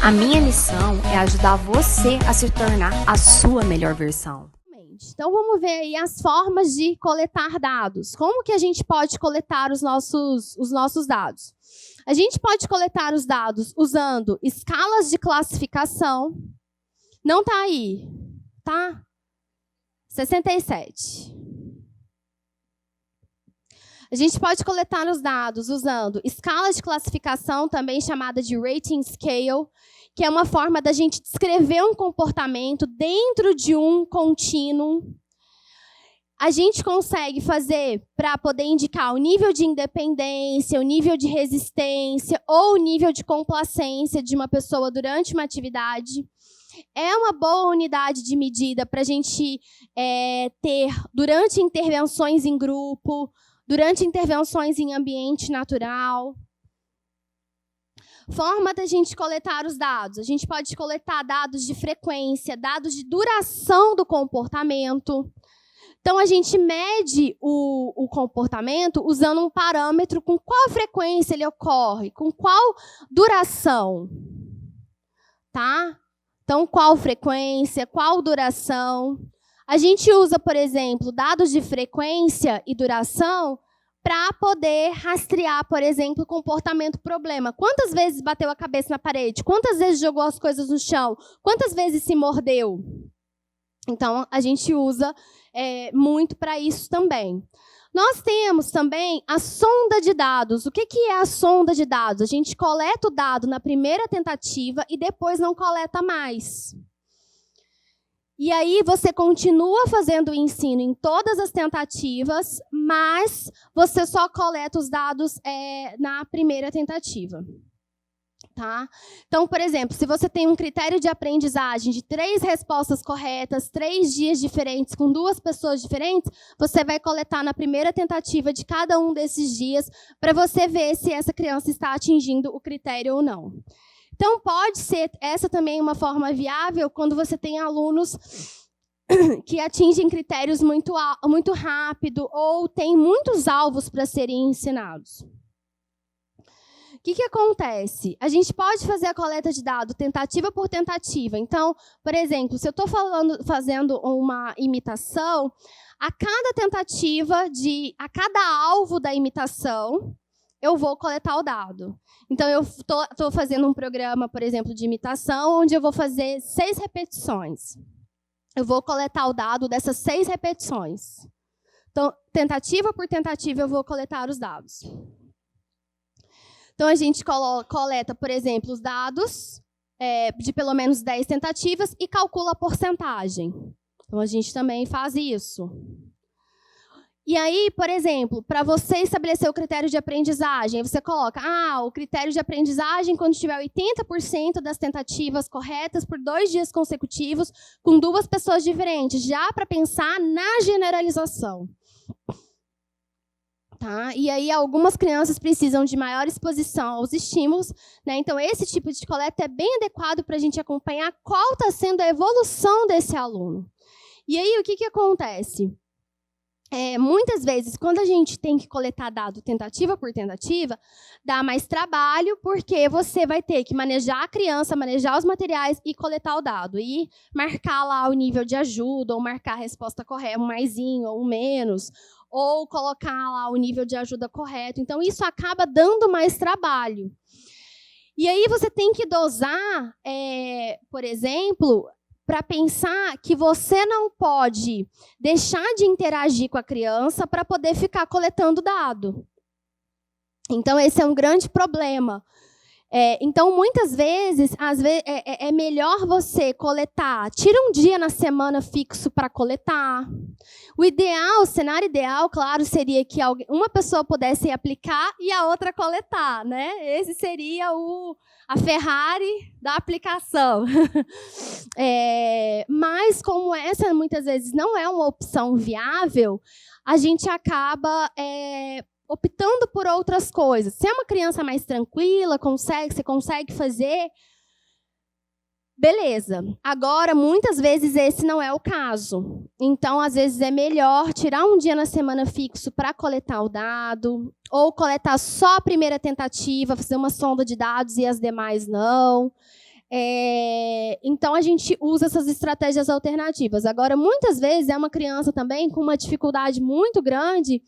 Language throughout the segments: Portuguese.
A minha missão é ajudar você a se tornar a sua melhor versão. Então, vamos ver aí as formas de coletar dados. Como que a gente pode coletar os nossos dados? A gente pode coletar os dados usando escalas de classificação. Não está aí, tá? 67. A gente pode coletar os dados usando escalas de classificação, também chamada de rating scale, que é uma forma da gente descrever um comportamento dentro de um contínuo. A gente consegue fazer para poder indicar o nível de independência, o nível de resistência ou o nível de complacência de uma pessoa durante uma atividade. É uma boa unidade de medida para a gente ter durante intervenções em grupo, durante intervenções em ambiente natural. Forma da gente coletar os dados. A gente pode coletar dados de frequência, dados de duração do comportamento. Então, a gente mede o comportamento usando um parâmetro com qual frequência ele ocorre, com qual duração. Tá? Então, qual frequência, qual duração. A gente usa, por exemplo, dados de frequência e duração para poder rastrear, por exemplo, o comportamento problema. Quantas vezes bateu a cabeça na parede? Quantas vezes jogou as coisas no chão? Quantas vezes se mordeu? Então, a gente usa muito para isso também. Nós temos também a sonda de dados. O que é a sonda de dados? A gente coleta o dado na primeira tentativa e depois não coleta mais. E aí você continua fazendo o ensino em todas as tentativas, mas você só coleta os dados na primeira tentativa. Tá? Então, por exemplo, se você tem um critério de aprendizagem de 3 respostas corretas, 3 dias diferentes, com 2 pessoas diferentes, você vai coletar na primeira tentativa de cada um desses dias para você ver se essa criança está atingindo o critério ou não. Então, pode ser essa também uma forma viável quando você tem alunos que atingem critérios muito rápido ou tem muitos alvos para serem ensinados. O que acontece? A gente pode fazer a coleta de dados tentativa por tentativa. Então, por exemplo, se eu estou fazendo uma imitação, a cada tentativa, a cada alvo da imitação, eu vou coletar o dado. Então, eu estou fazendo um programa, por exemplo, de imitação, onde eu vou fazer 6 repetições. Eu vou coletar o dado dessas 6 repetições. Então, tentativa por tentativa, eu vou coletar os dados. Então, a gente coleta, por exemplo, os dados de pelo menos 10 tentativas e calcula a porcentagem. Então, a gente também faz isso. E aí, por exemplo, para você estabelecer o critério de aprendizagem, você coloca, o critério de aprendizagem quando tiver 80% das tentativas corretas por 2 dias consecutivos, com 2 pessoas diferentes, já para pensar na generalização. Tá? E aí, algumas crianças precisam de maior exposição aos estímulos, né? Então, esse tipo de coleta é bem adequado para a gente acompanhar qual está sendo a evolução desse aluno. E aí, o que acontece? Muitas vezes, quando a gente tem que coletar dado tentativa por tentativa, dá mais trabalho, porque você vai ter que manejar a criança, manejar os materiais e coletar o dado. E marcar lá o nível de ajuda, ou marcar a resposta correta, um maisinho ou um menos, ou colocar lá o nível de ajuda correto. Então, isso acaba dando mais trabalho. E aí, você tem que dosar, por exemplo, para pensar que você não pode deixar de interagir com a criança para poder ficar coletando dado. Então, esse é um grande problema. Então, muitas vezes, é melhor você coletar. Tira um dia na semana fixo para coletar. O cenário ideal, claro, seria que uma pessoa pudesse aplicar e a outra coletar, né? Esse seria a Ferrari da aplicação. Mas, como essa muitas vezes não é uma opção viável, a gente acaba optando por outras coisas. Se é uma criança mais tranquila, você consegue fazer, beleza. Agora, muitas vezes, esse não é o caso. Então, às vezes, é melhor tirar um dia na semana fixo para coletar o dado, ou coletar só a primeira tentativa, fazer uma sonda de dados e as demais não. Então, a gente usa essas estratégias alternativas. Agora, muitas vezes, é uma criança também com uma dificuldade muito grande,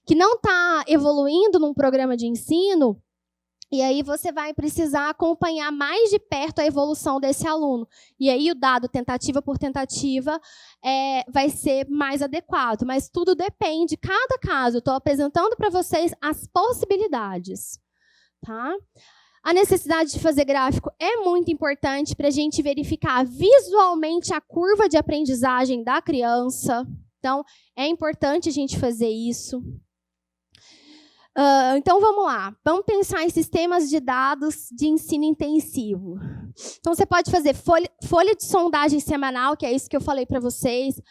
que não está evoluindo num programa de ensino, e aí você vai precisar acompanhar mais de perto a evolução desse aluno. E aí o dado tentativa por tentativa vai ser mais adequado. Mas tudo depende, cada caso. Eu estou apresentando para vocês as possibilidades. Tá? A necessidade de fazer gráfico é muito importante para a gente verificar visualmente a curva de aprendizagem da criança. Então, é importante a gente fazer isso. Então, vamos lá. Vamos pensar em sistemas de dados de ensino intensivo. Então, você pode fazer folha de sondagem semanal, que é isso que eu falei para vocês.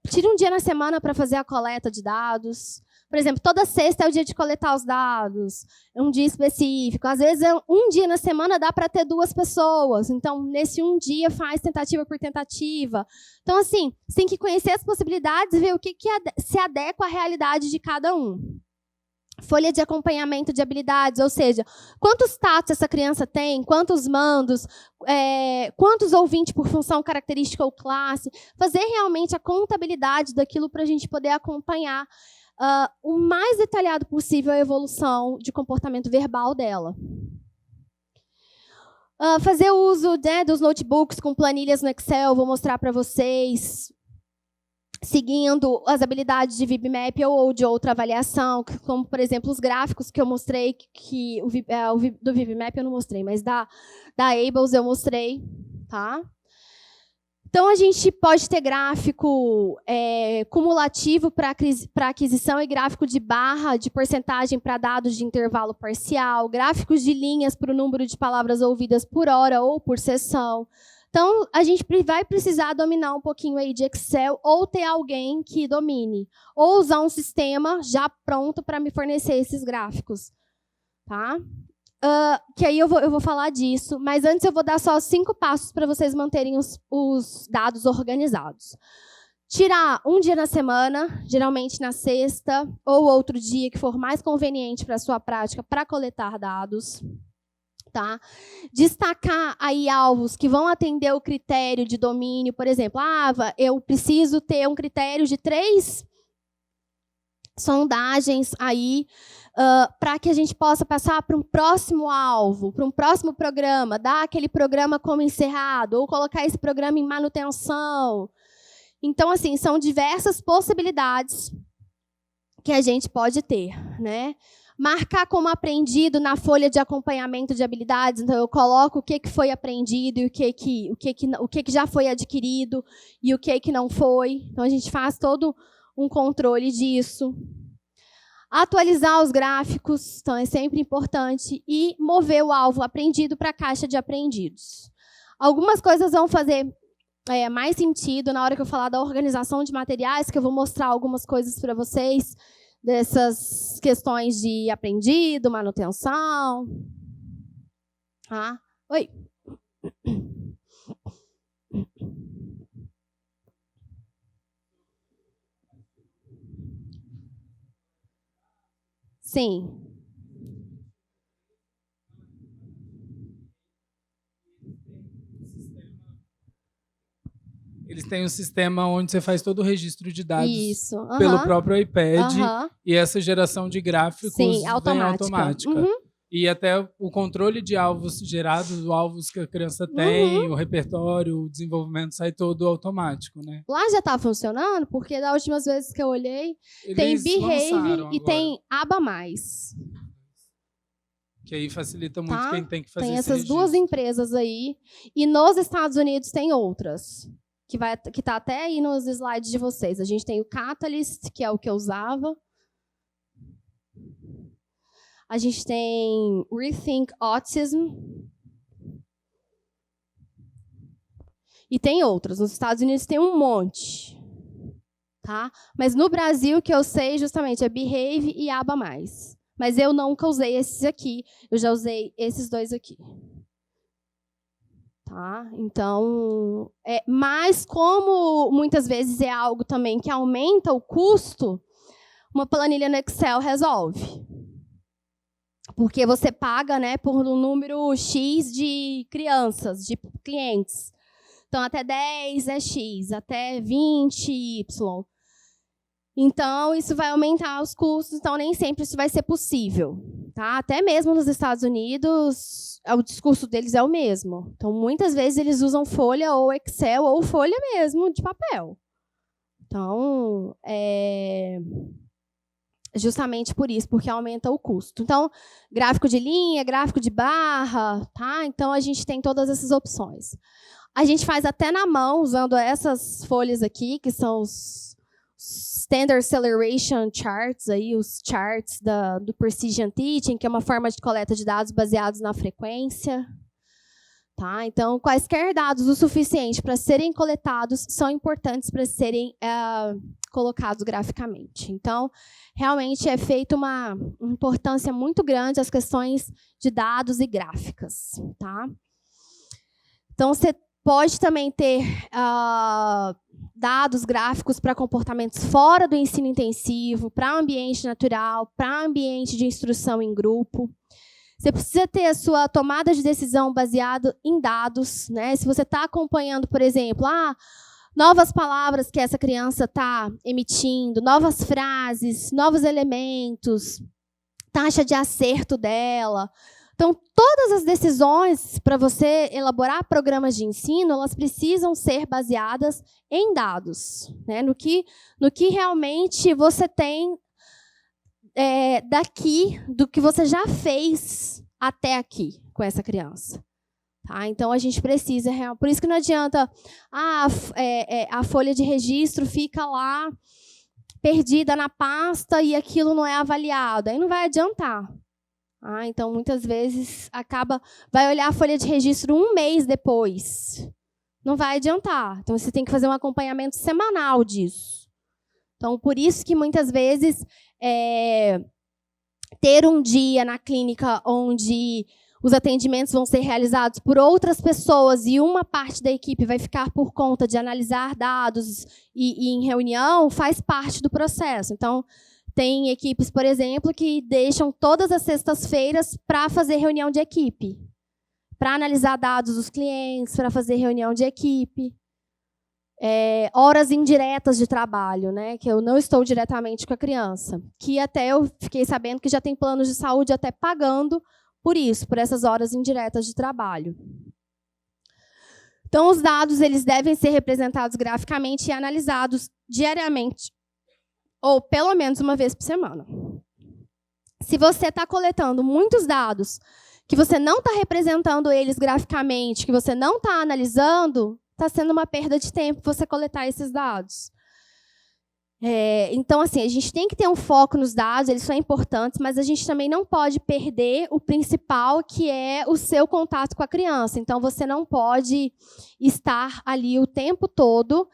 Tire um dia na semana para fazer a coleta de dados. Por exemplo, toda sexta é o dia de coletar os dados. É um dia específico. Às vezes, um dia na semana dá para ter 2 pessoas. Então, nesse um dia, faz tentativa por tentativa. Então, assim, você tem que conhecer as possibilidades e ver o que se adequa à realidade de cada um. Folha de acompanhamento de habilidades, ou seja, quantos status essa criança tem, quantos mandos, quantos ouvintes por função, característica ou classe. Fazer realmente a contabilidade daquilo para a gente poder acompanhar o mais detalhado possível a evolução de comportamento verbal dela. Fazer uso dos notebooks com planilhas no Excel, vou mostrar para vocês. Seguindo as habilidades de VibMap ou de outra avaliação, como, por exemplo, os gráficos que eu mostrei, que do VibMap eu não mostrei, mas da Ables eu mostrei. Tá? Então, a gente pode ter gráfico cumulativo para aquisição e gráfico de barra de porcentagem para dados de intervalo parcial, gráficos de linhas para o número de palavras ouvidas por hora ou por sessão. Então, a gente vai precisar dominar um pouquinho aí de Excel ou ter alguém que domine. Ou usar um sistema já pronto para me fornecer esses gráficos. Tá? Que aí eu vou falar disso. Mas antes eu vou dar só 5 passos para vocês manterem os dados organizados. Tirar um dia na semana, geralmente na sexta, ou outro dia que for mais conveniente para a sua prática, para coletar dados. Tá? Destacar aí alvos que vão atender o critério de domínio, por exemplo, eu preciso ter um critério de 3 sondagens aí para que a gente possa passar para um próximo alvo, para um próximo programa, dar aquele programa como encerrado, ou colocar esse programa em manutenção. Então, assim, são diversas possibilidades que a gente pode ter, né? Marcar como aprendido na folha de acompanhamento de habilidades. Então, eu coloco o que foi aprendido e o que já foi adquirido e o que não foi. Então, a gente faz todo um controle disso. Atualizar os gráficos, então é sempre importante. E mover o alvo aprendido para a caixa de aprendidos. Algumas coisas vão fazer mais sentido na hora que eu falar da organização de materiais, que eu vou mostrar algumas coisas para vocês, dessas questões de aprendido, manutenção. Oi. Sim. Eles têm um sistema onde você faz todo o registro de dados pelo próprio iPad e essa geração de gráficos vem automática. E até o controle de alvos gerados, os alvos que a criança tem, o repertório, o desenvolvimento sai todo automático, né? Lá já está funcionando, porque das últimas vezes que eu olhei, tem Behave e tem Aba+. Que aí facilita muito quem tem que fazer tem esse essas registro. 2 empresas aí. E nos Estados Unidos tem outras, que está até aí nos slides de vocês. A gente tem o Catalyst, que é o que eu usava. A gente tem Rethink Autism. E tem outras. Nos Estados Unidos tem um monte. Tá? Mas no Brasil, o que eu sei justamente é Behave e Aba+. Mas eu nunca usei esses aqui. Eu já usei esses 2 aqui. Tá? Então, mas como muitas vezes é algo também que aumenta o custo, uma planilha no Excel resolve. Porque você paga, né, por um número X de crianças, de clientes. Então, até 10 é X, até 20, Y. Então, isso vai aumentar os custos, então nem sempre isso vai ser possível. Tá? Até mesmo nos Estados Unidos, o discurso deles é o mesmo. Então, muitas vezes, eles usam folha ou Excel ou folha mesmo de papel. Então, justamente por isso, porque aumenta o custo. Então, gráfico de linha, gráfico de barra, tá? Então, a gente tem todas essas opções. A gente faz até na mão, usando essas folhas aqui, que são os Standard Acceleration Charts, aí, os charts do Precision Teaching, que é uma forma de coleta de dados baseados na frequência. Tá? Então, quaisquer dados o suficiente para serem coletados são importantes para serem colocados graficamente. Então, realmente é feita uma importância muito grande às questões de dados e gráficas. Tá? Então, você pode também ter dados gráficos para comportamentos fora do ensino intensivo, para ambiente natural, para ambiente de instrução em grupo. Você precisa ter a sua tomada de decisão baseada em dados, né? Se você está acompanhando, por exemplo, novas palavras que essa criança está emitindo, novas frases, novos elementos, taxa de acerto dela. Então, todas as decisões para você elaborar programas de ensino, elas precisam ser baseadas em dados, né? No que realmente você tem daqui, do que você já fez até aqui com essa criança. Tá? Então, a gente precisa... Por isso que não adianta... a folha de registro fica lá perdida na pasta e aquilo não é avaliado. Aí não vai adiantar. Então, muitas vezes, vai olhar a folha de registro 1 mês depois. Não vai adiantar. Então, você tem que fazer um acompanhamento semanal disso. Então, por isso que, muitas vezes, ter um dia na clínica onde os atendimentos vão ser realizados por outras pessoas e uma parte da equipe vai ficar por conta de analisar dados e em reunião, faz parte do processo. Então, tem equipes, por exemplo, que deixam todas as sextas-feiras para fazer reunião de equipe, para analisar dados dos clientes, para fazer reunião de equipe. Horas indiretas de trabalho, né, que eu não estou diretamente com a criança, que até eu fiquei sabendo que já tem planos de saúde até pagando por isso, por essas horas indiretas de trabalho. Então, os dados eles devem ser representados graficamente e analisados diariamente, ou pelo menos uma vez por semana. Se você está coletando muitos dados, que você não está representando eles graficamente, que você não está analisando, está sendo uma perda de tempo você coletar esses dados. Então, assim, a gente tem que ter um foco nos dados, eles são importantes, mas a gente também não pode perder o principal, que é o seu contato com a criança. Então, você não pode estar ali o tempo todo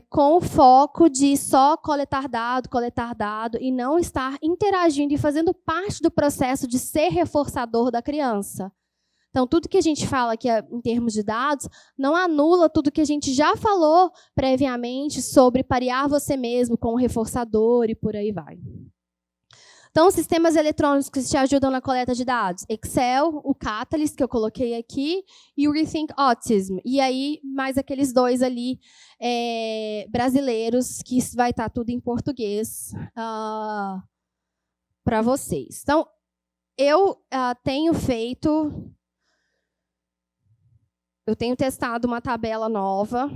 com o foco de só coletar dado, e não estar interagindo e fazendo parte do processo de ser reforçador da criança. Então, tudo que a gente fala aqui em termos de dados não anula tudo que a gente já falou previamente sobre parear você mesmo com o reforçador e por aí vai. Então, sistemas eletrônicos que te ajudam na coleta de dados. Excel, o Catalyst, que eu coloquei aqui, e o Rethink Autism. E aí, mais aqueles 2 ali brasileiros, que vai estar tudo em português para vocês. Então, eu tenho feito... Eu tenho testado uma tabela nova,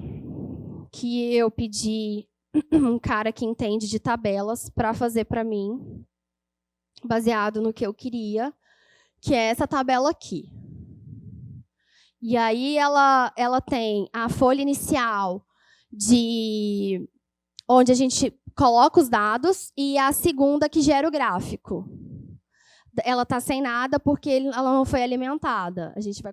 que eu pedi um cara que entende de tabelas para fazer para mim, baseado no que eu queria, que é essa tabela aqui. E aí ela tem a folha inicial, onde a gente coloca os dados, e a segunda que gera o gráfico. Ela está sem nada porque ela não foi alimentada. A gente vai